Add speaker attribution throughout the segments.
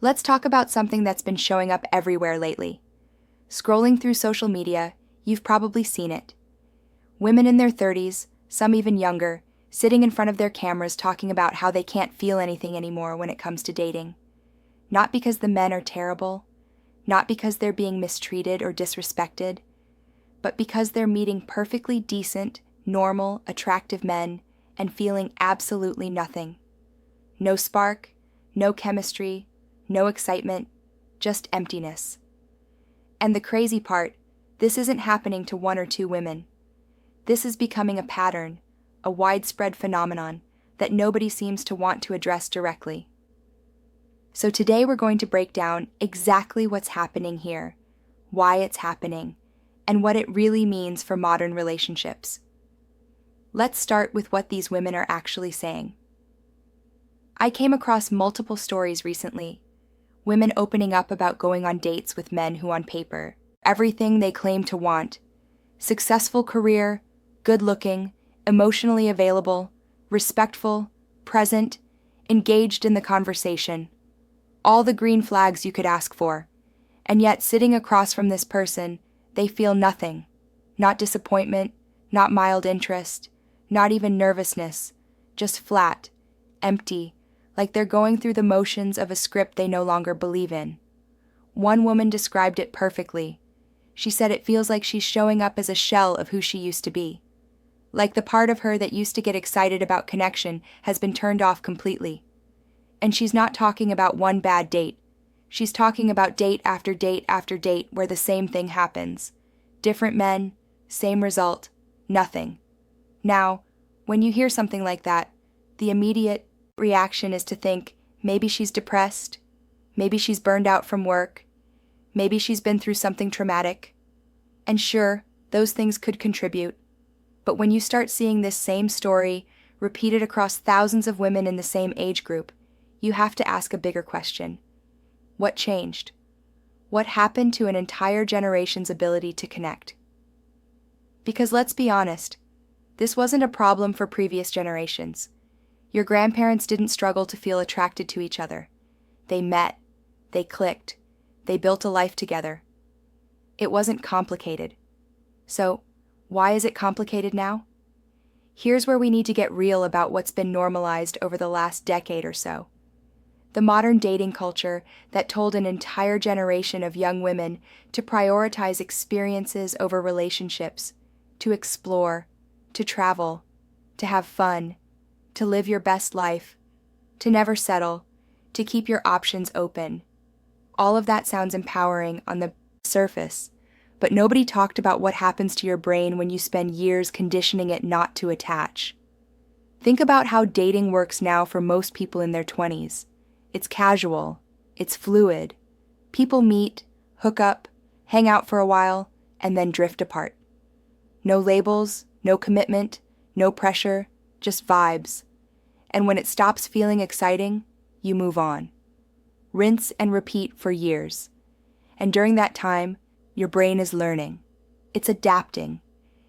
Speaker 1: Let's talk about something that's been showing up everywhere lately. Scrolling through social media, you've probably seen it. Women in their 30s, some even younger, sitting in front of their cameras talking about how they can't feel anything anymore when it comes to dating. Not because the men are terrible, not because they're being mistreated or disrespected, but because they're meeting perfectly decent, normal, attractive men and feeling absolutely nothing. No spark, no chemistry, no excitement, just emptiness. And the crazy part, this isn't happening to one or two women. This is becoming a pattern, a widespread phenomenon that nobody seems to want to address directly. So today we're going to break down exactly what's happening here, why it's happening, and what it really means for modern relationships. Let's start with what these women are actually saying. I came across multiple stories recently, women opening up about going on dates with men who on paper, everything they claim to want, successful career, good-looking, emotionally available, respectful, present, engaged in the conversation, all the green flags you could ask for, and yet sitting across from this person, they feel nothing, not disappointment, not mild interest, not even nervousness, just flat, empty, like they're going through the motions of a script they no longer believe in. One woman described it perfectly. She said it feels like she's showing up as a shell of who she used to be. Like the part of her that used to get excited about connection has been turned off completely. And she's not talking about one bad date. She's talking about date after date after date where the same thing happens. Different men, same result, nothing. Now, when you hear something like that, the immediate reaction is to think maybe she's depressed, maybe she's burned out from work, maybe she's been through something traumatic. And sure, those things could contribute. But when you start seeing this same story repeated across thousands of women in the same age group, you have to ask a bigger question. What changed? What happened to an entire generation's ability to connect? Because let's be honest, this wasn't a problem for previous generations. Your grandparents didn't struggle to feel attracted to each other. They met, they clicked, they built a life together. It wasn't complicated. So, why is it complicated now? Here's where we need to get real about what's been normalized over the last decade or so. The modern dating culture that told an entire generation of young women to prioritize experiences over relationships, to explore, to travel, to have fun, to live your best life, to never settle, to keep your options open. All of that sounds empowering on the surface, but nobody talked about what happens to your brain when you spend years conditioning it not to attach. Think about how dating works now for most people in their 20s. It's casual, it's fluid. People meet, hook up, hang out for a while, and then drift apart. No labels, no commitment, no pressure, just vibes. And when it stops feeling exciting, you move on. Rinse and repeat for years. And during that time, your brain is learning. It's adapting.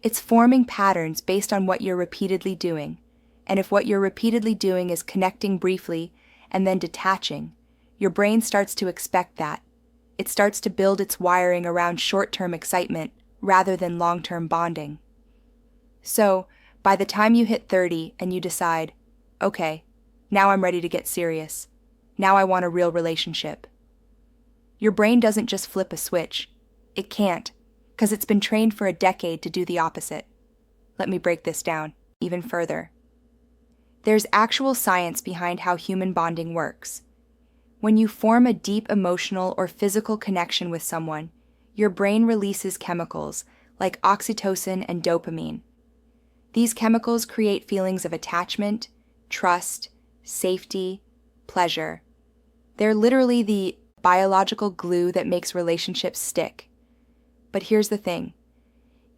Speaker 1: It's forming patterns based on what you're repeatedly doing. And if what you're repeatedly doing is connecting briefly and then detaching, your brain starts to expect that. It starts to build its wiring around short-term excitement rather than long-term bonding. So, by the time you hit 30 and you decide, okay, now I'm ready to get serious. Now I want a real relationship. Your brain doesn't just flip a switch. It can't, because it's been trained for a decade to do the opposite. Let me break this down even further. There's actual science behind how human bonding works. When you form a deep emotional or physical connection with someone, your brain releases chemicals like oxytocin and dopamine. These chemicals create feelings of attachment, trust, safety, pleasure. They're literally the biological glue that makes relationships stick. But here's the thing.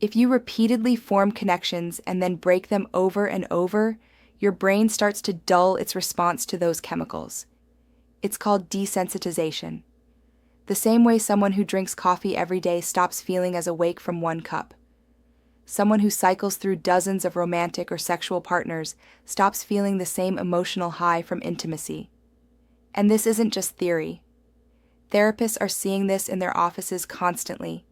Speaker 1: If you repeatedly form connections and then break them over and over, your brain starts to dull its response to those chemicals. It's called desensitization. The same way someone who drinks coffee every day stops feeling as awake from one cup. Someone who cycles through dozens of romantic or sexual partners stops feeling the same emotional high from intimacy. And this isn't just theory. Therapists are seeing this in their offices constantly.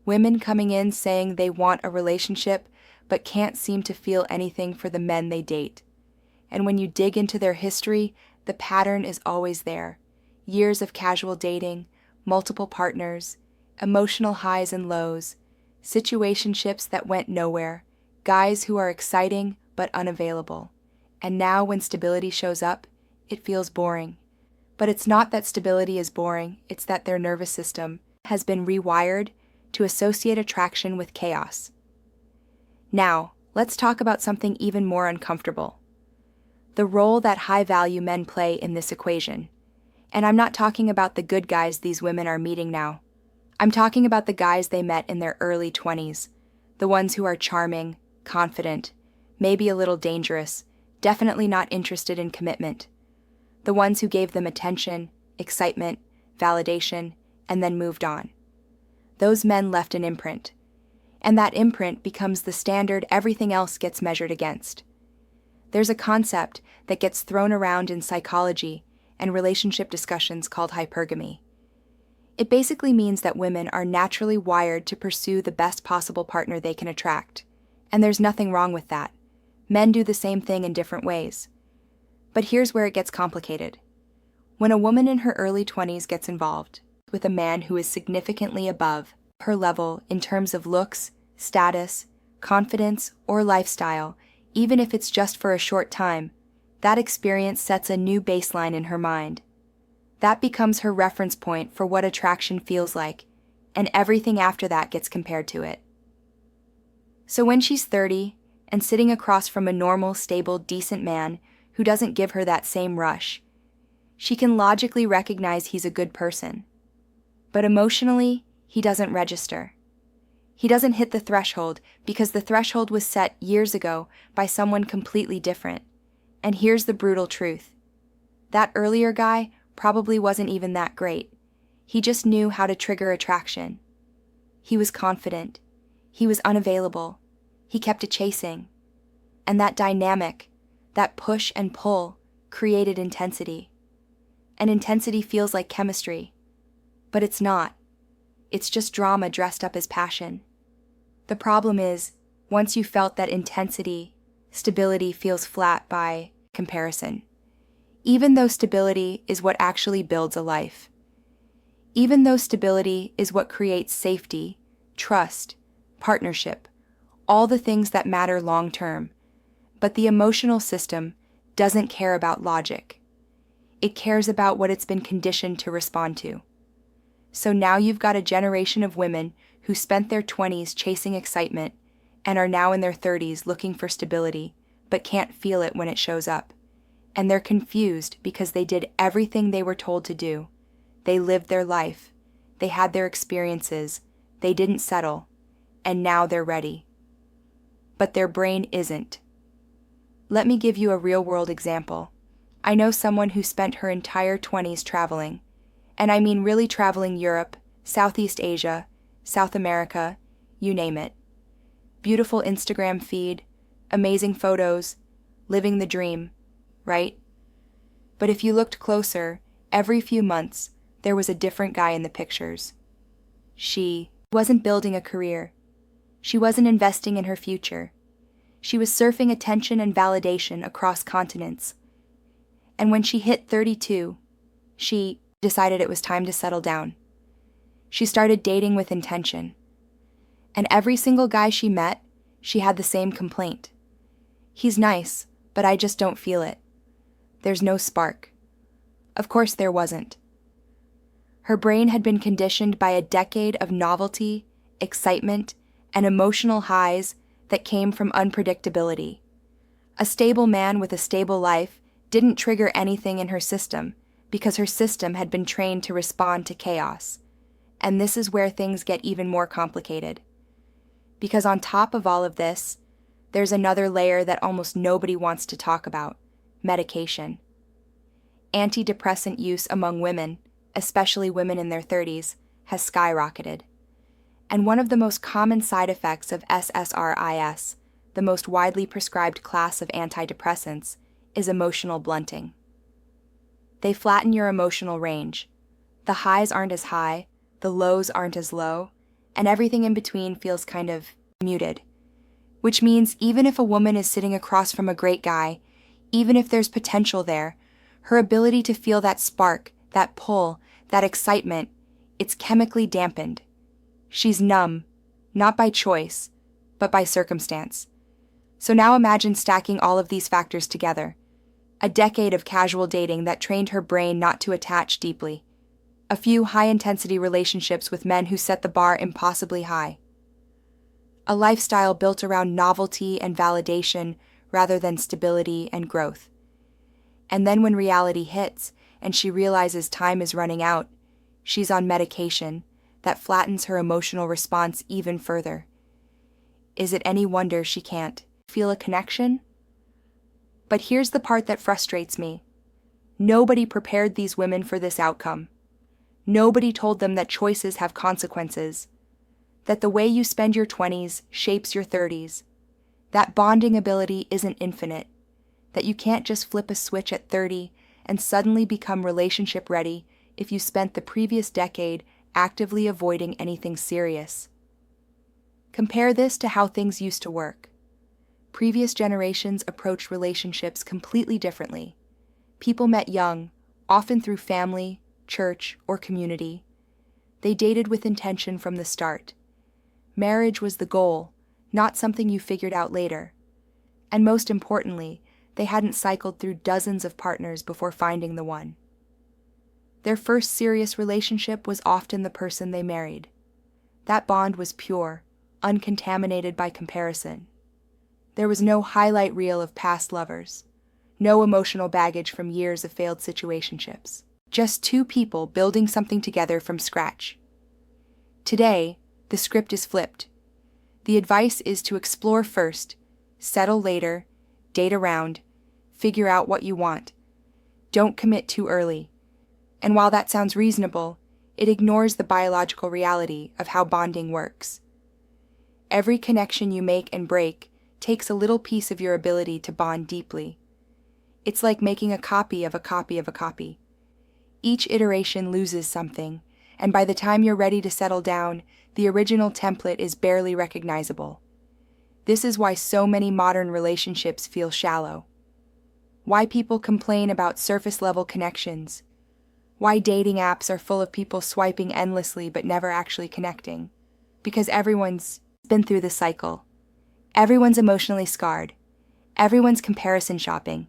Speaker 1: Women coming in saying they want a relationship but can't seem to feel anything for the men they date. And when you dig into their history, the pattern is always there. Years of casual dating, multiple partners, emotional highs and lows, situationships that went nowhere, guys who are exciting but unavailable. And now when stability shows up, it feels boring. But it's not that stability is boring, it's that their nervous system has been rewired to associate attraction with chaos. Now, let's talk about something even more uncomfortable. The role that high-value men play in this equation. And I'm not talking about the good guys these women are meeting now. I'm talking about the guys they met in their early 20s, the ones who are charming, confident, maybe a little dangerous, definitely not interested in commitment. The ones who gave them attention, excitement, validation, and then moved on. Those men left an imprint. And that imprint becomes the standard everything else gets measured against. There's a concept that gets thrown around in psychology and relationship discussions called hypergamy. It basically means that women are naturally wired to pursue the best possible partner they can attract. And there's nothing wrong with that. Men do the same thing in different ways. But here's where it gets complicated. When a woman in her early 20s gets involved with a man who is significantly above her level in terms of looks, status, confidence, or lifestyle, even if it's just for a short time, that experience sets a new baseline in her mind. That becomes her reference point for what attraction feels like, and everything after that gets compared to it. So when she's 30 and sitting across from a normal, stable, decent man who doesn't give her that same rush, she can logically recognize he's a good person. But emotionally, he doesn't register. He doesn't hit the threshold because the threshold was set years ago by someone completely different. And here's the brutal truth. That earlier guy probably wasn't even that great. He just knew how to trigger attraction. He was confident. He was unavailable. He kept it chasing. And that dynamic, that push and pull, created intensity. And intensity feels like chemistry. But it's not. It's just drama dressed up as passion. The problem is, once you felt that intensity, stability feels flat by comparison. Even though stability is what actually builds a life. Even though stability is what creates safety, trust, partnership, all the things that matter long term. But the emotional system doesn't care about logic. It cares about what it's been conditioned to respond to. So now you've got a generation of women who spent their 20s chasing excitement and are now in their 30s looking for stability, but can't feel it when it shows up. And they're confused because they did everything they were told to do. They lived their life. They had their experiences. They didn't settle. And now they're ready. But their brain isn't. Let me give you a real-world example. I know someone who spent her entire 20s traveling. And I mean really traveling Europe, Southeast Asia, South America, you name it. Beautiful Instagram feed, amazing photos, living the dream, right? But if you looked closer, every few months, there was a different guy in the pictures. She wasn't building a career. She wasn't investing in her future. She was surfing attention and validation across continents. And when she hit 32, she decided it was time to settle down. She started dating with intention. And every single guy she met, she had the same complaint. He's nice, but I just don't feel it. There's no spark. Of course there wasn't. Her brain had been conditioned by a decade of novelty, excitement, and emotional highs that came from unpredictability. A stable man with a stable life didn't trigger anything in her system because her system had been trained to respond to chaos. And this is where things get even more complicated. Because on top of all of this, there's another layer that almost nobody wants to talk about: medication. Antidepressant use among women, especially women in their 30s, has skyrocketed. And one of the most common side effects of SSRIs, the most widely prescribed class of antidepressants, is emotional blunting. They flatten your emotional range, The highs aren't as high, the lows aren't as low, and everything in between feels kind of muted. Which means even if a woman is sitting across from a great guy, even if there's potential there, her ability to feel that spark, that pull, that excitement, it's chemically dampened. She's numb, not by choice, but by circumstance. So now imagine stacking all of these factors together. A decade of casual dating that trained her brain not to attach deeply. A few high-intensity relationships with men who set the bar impossibly high. A lifestyle built around novelty and validation rather than stability and growth. And then when reality hits and she realizes time is running out, she's on medication that flattens her emotional response even further. Is it any wonder she can't feel a connection? But here's the part that frustrates me. Nobody prepared these women for this outcome. Nobody told them that choices have consequences, that the way you spend your 20s shapes your 30s, that bonding ability isn't infinite, that you can't just flip a switch at 30 and suddenly become relationship ready if you spent the previous decade actively avoiding anything serious. Compare this to how things used to work. Previous generations approached relationships completely differently. People met young, often through family, church, or community. They dated with intention from the start. Marriage was the goal, not something you figured out later. And most importantly, they hadn't cycled through dozens of partners before finding the one. Their first serious relationship was often the person they married. That bond was pure, uncontaminated by comparison. There was no highlight reel of past lovers, no emotional baggage from years of failed situationships. Just two people building something together from scratch. Today, the script is flipped. The advice is to explore first, settle later, date around, figure out what you want. Don't commit too early. And while that sounds reasonable, it ignores the biological reality of how bonding works. Every connection you make and break takes a little piece of your ability to bond deeply. It's like making a copy of a copy of a copy. Each iteration loses something, and by the time you're ready to settle down, the original template is barely recognizable. This is why so many modern relationships feel shallow. Why people complain about surface-level connections. Why dating apps are full of people swiping endlessly but never actually connecting. Because everyone's been through the cycle. Everyone's emotionally scarred. Everyone's comparison shopping.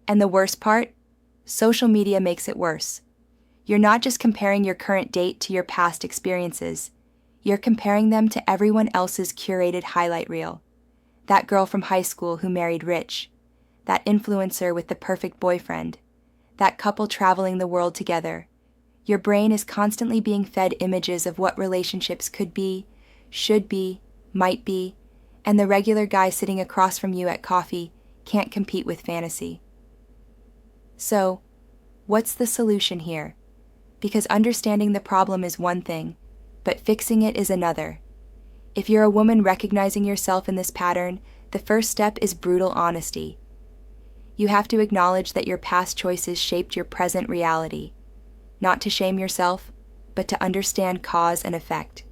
Speaker 1: And the worst part? Social media makes it worse. You're not just comparing your current date to your past experiences. You're comparing them to everyone else's curated highlight reel. That girl from high school who married rich. That influencer with the perfect boyfriend. That couple traveling the world together. Your brain is constantly being fed images of what relationships could be, should be, might be, and the regular guy sitting across from you at coffee can't compete with fantasy. So, what's the solution here? Because understanding the problem is one thing, but fixing it is another. If you're a woman recognizing yourself in this pattern, the first step is brutal honesty. You have to acknowledge that your past choices shaped your present reality. Not to shame yourself, but to understand cause and effect.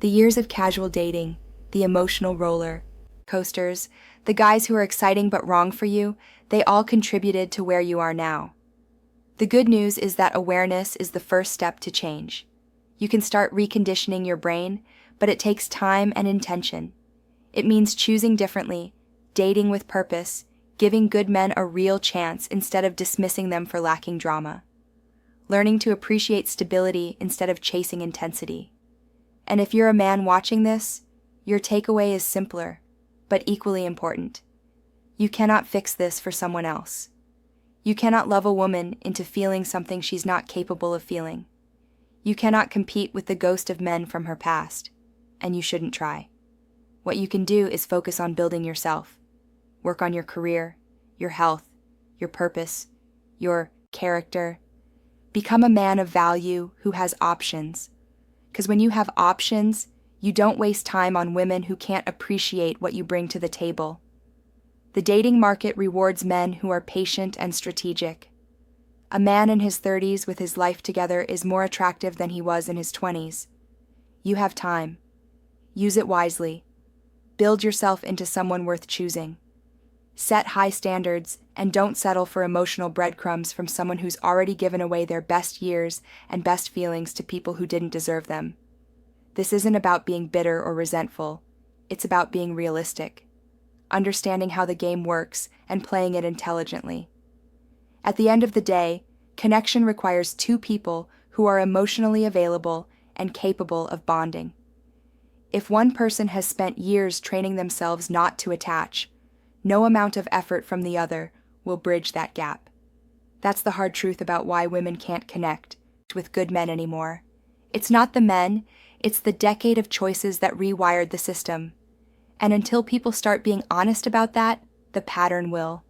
Speaker 1: The years of casual dating, the emotional roller coasters, the guys who are exciting but wrong for you, they all contributed to where you are now. The good news is that awareness is the first step to change. You can start reconditioning your brain, but it takes time and intention. It means choosing differently, dating with purpose, giving good men a real chance instead of dismissing them for lacking drama. Learning to appreciate stability instead of chasing intensity. And if you're a man watching this, your takeaway is simpler, but equally important. You cannot fix this for someone else. You cannot love a woman into feeling something she's not capable of feeling. You cannot compete with the ghost of men from her past, and you shouldn't try. What you can do is focus on building yourself. Work on your career, your health, your purpose, your character. Become a man of value who has options. Because when you have options, you don't waste time on women who can't appreciate what you bring to the table. The dating market rewards men who are patient and strategic. A man in his 30s with his life together is more attractive than he was in his 20s. You have time. Use it wisely. Build yourself into someone worth choosing. Set high standards and don't settle for emotional breadcrumbs from someone who's already given away their best years and best feelings to people who didn't deserve them. This isn't about being bitter or resentful. It's about being realistic, understanding how the game works and playing it intelligently. At the end of the day, connection requires two people who are emotionally available and capable of bonding. If one person has spent years training themselves not to attach, no amount of effort from the other will bridge that gap. That's the hard truth about why women can't connect with good men anymore. It's not the men, it's the decade of choices that rewired the system. And until people start being honest about that, the pattern will.